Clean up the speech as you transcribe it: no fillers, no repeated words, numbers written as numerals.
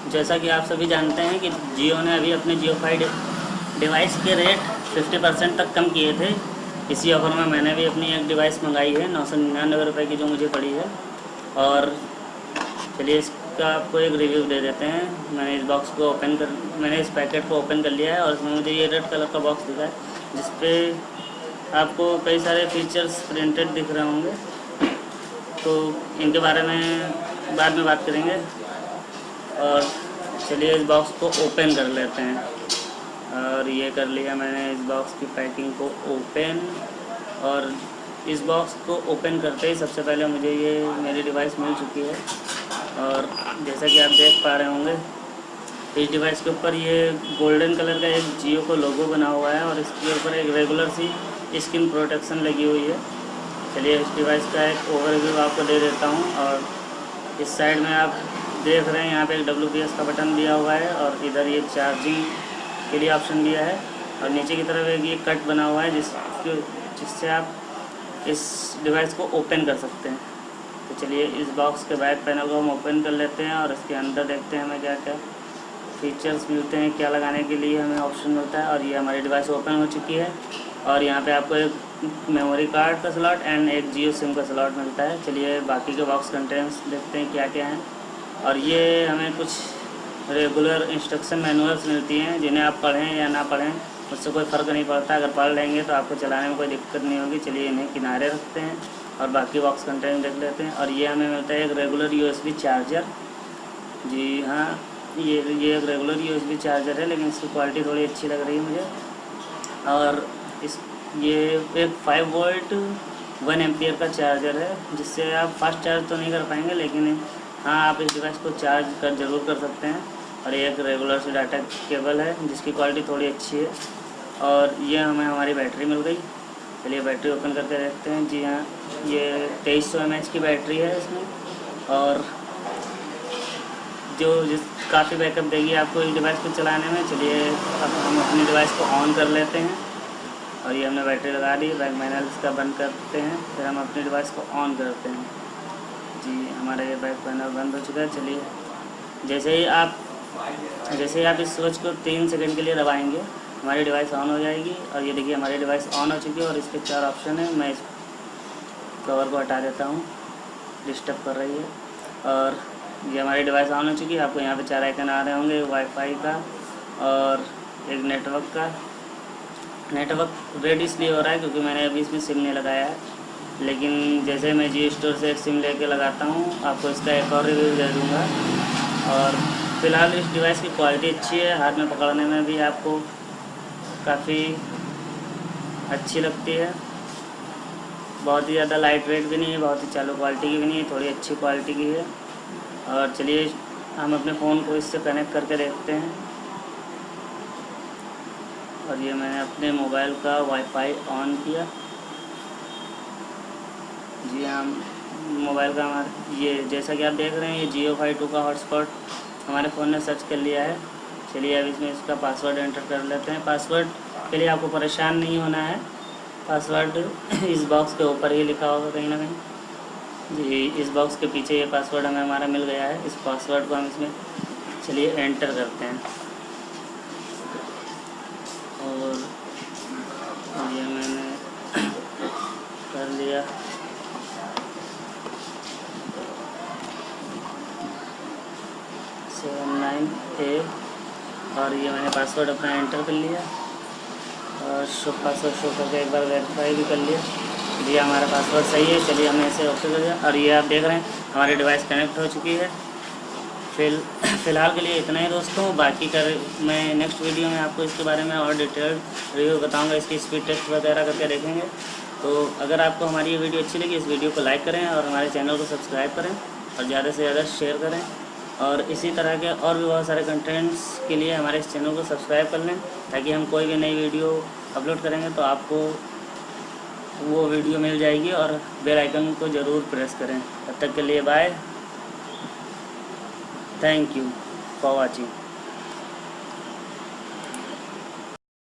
जैसा कि आप सभी जानते हैं कि जियो ने अभी अपने जियो फाई डिवाइस के रेट 50% तक कम किए थे। इसी ऑफर में मैंने भी अपनी एक डिवाइस मंगाई है 999 रुपये की, जो मुझे पड़ी है। और चलिए इसका आपको एक रिव्यू दे देते हैं। मैंने इस पैकेट को ओपन कर लिया है और इसमें मुझे ये रेड कलर का बॉक्स दिखा है, जिस पे आपको कई सारे फीचर्स प्रिंटेड दिख रहे होंगे। तो इनके बारे में बाद में बात करेंगे। और चलिए इस बॉक्स को ओपन कर लेते हैं। और ये कर लिया मैंने इस बॉक्स की पैकिंग को ओपन। और इस बॉक्स को ओपन करते ही सबसे पहले मुझे ये मेरी डिवाइस मिल चुकी है। और जैसा कि आप देख पा रहे होंगे, इस डिवाइस के ऊपर ये गोल्डन कलर का एक जियो का लोगो बना हुआ है और इसके ऊपर एक रेगुलर सी स्क्रीन प्रोटेक्शन लगी हुई है। चलिए इस डिवाइस का एक ओवरव्यू आपको दे देता हूँ। और इस साइड में आप देख रहे हैं यहाँ पे एक WPS का बटन दिया हुआ है और इधर ये चार्जिंग के लिए ऑप्शन दिया है। और नीचे की तरफ एक ये कट बना हुआ है जिससे आप इस डिवाइस को ओपन कर सकते हैं। तो चलिए इस बॉक्स के बैक पैनल को हम ओपन कर लेते हैं और इसके अंदर देखते हैं हमें क्या क्या फीचर्स मिलते हैं, क्या लगाने के लिए हमें ऑप्शन मिलता है। और ये हमारी डिवाइस ओपन हो चुकी है और यहाँ पे आपको एक मेमोरी कार्ड का स्लॉट एंड एक जियो सिम का स्लॉट मिलता है। चलिए बाकी के बॉक्स कंटेंट्स देखते हैं क्या क्या हैं। और ये हमें कुछ रेगुलर इंस्ट्रक्शन मैनुअल्स मिलती हैं, जिन्हें आप पढ़ें या ना पढ़ें उससे कोई फ़र्क नहीं पड़ता। अगर पढ़ लेंगे तो आपको चलाने में कोई दिक्कत नहीं होगी। चलिए इन्हें किनारे रखते हैं और बाकी बॉक्स कंटेंट देख लेते हैं। और ये हमें मिलता है एक रेगुलर USB चार्जर। जी हाँ, ये एक रेगुलर USB चार्जर है, लेकिन इसकी क्वालिटी थोड़ी अच्छी लग रही है मुझे। और ये एक 5 वोल्ट 1 एम्पियर का चार्जर है, जिससे आप फास्ट चार्ज तो नहीं कर पाएंगे, लेकिन हाँ आप इस डिवाइस को चार्ज ज़रूर कर सकते हैं। और ये एक रेगुलर से डाटा केबल है जिसकी क्वालिटी थोड़ी अच्छी है। और ये हमें हमारी बैटरी मिल गई। चलिए बैटरी ओपन करके देखते हैं। जी हाँ, ये 2300 mAh की बैटरी है इसमें, और जिस काफ़ी बैकअप देगी आपको इस डिवाइस को चलाने में। चलिए अब हम अपनी डिवाइस को ऑन कर लेते हैं। और ये हमने बैटरी लगा दी। बैक पैनल इसका बंद करते हैं, फिर हम अपनी डिवाइस को ऑन करते हैं। जी हमारा ये बैक पैनल बंद हो चुका है। चलिए जैसे ही आप इस स्विच को 3 सेकंड के लिए दबाएंगे, हमारी डिवाइस ऑन हो जाएगी। और ये देखिए हमारी डिवाइस ऑन हो चुकी है और इसके 4 ऑप्शन हैं। मैं इस कवर को हटा देता हूँ, डिस्टर्ब कर रही है। और ये हमारी डिवाइस ऑन हो चुकी है। आपको यहाँ पे 4 आइकन आ रहे होंगे, वाईफाई का और एक नेटवर्क का। नेटवर्क रेड इसलिए हो रहा है क्योंकि मैंने अभी इसमें सिम नहीं लगाया है, लेकिन जैसे मैं जियो स्टोर से एक सिम लेके लगाता हूँ, आपको इसका एक और रिव्यू दे दूँगा। और फ़िलहाल इस डिवाइस की क्वालिटी अच्छी है, हाथ में पकड़ने में भी आपको काफ़ी अच्छी लगती है। बहुत ही ज़्यादा लाइट वेट भी नहीं है, बहुत ही चालू क्वालिटी की भी नहीं है, थोड़ी अच्छी क्वालिटी की है। और चलिए हम अपने फ़ोन को इससे कनेक्ट करके देखते हैं। और ये मैंने अपने मोबाइल का वाईफाई ऑन किया। जी हाँ, मोबाइल का ये जैसा कि आप देख रहे हैं, ये जियो फाई 2 का हॉटस्पॉट हमारे फ़ोन ने सर्च कर लिया है। चलिए अब इसमें इसका पासवर्ड एंटर कर लेते हैं। पासवर्ड के लिए आपको परेशान नहीं होना है, पासवर्ड इस बॉक्स के ऊपर ही लिखा होगा कहीं ना कहीं। जी इस बॉक्स के पीछे ये पासवर्ड हमें हमारा मिल गया है। इस पासवर्ड को हम इसमें चलिए एंटर करते हैं। और ये मैंने कर लिया। और ये मैंने पासवर्ड अपना एंटर कर लिया और पासवर्ड शो करके एक बार वेरीफाई भी कर लिया। जी हमारा पासवर्ड सही है। चलिए हमने ऐसे ओके कर दिया। और ये आप देख रहे हैं हमारी डिवाइस कनेक्ट हो चुकी है। फ़िलहाल के लिए इतना ही दोस्तों। बाकी मैं नेक्स्ट वीडियो में आपको इसके बारे में और डिटेल रिव्यू बताऊंगा, इसकी स्पीड टेस्ट वगैरह करके देखेंगे। तो अगर आपको हमारी ये वीडियो अच्छी लगी, इस वीडियो को लाइक करें और हमारे चैनल को सब्सक्राइब करें और ज़्यादा से ज़्यादा शेयर करें। और इसी तरह के और भी बहुत सारे कंटेंट्स के लिए हमारे इस चैनल को सब्सक्राइब कर लें, ताकि हम कोई भी नई वीडियो अपलोड करेंगे तो आपको वो वीडियो मिल जाएगी। और बेल आइकन को ज़रूर प्रेस करें। तब तक के लिए bye, thank you for watching.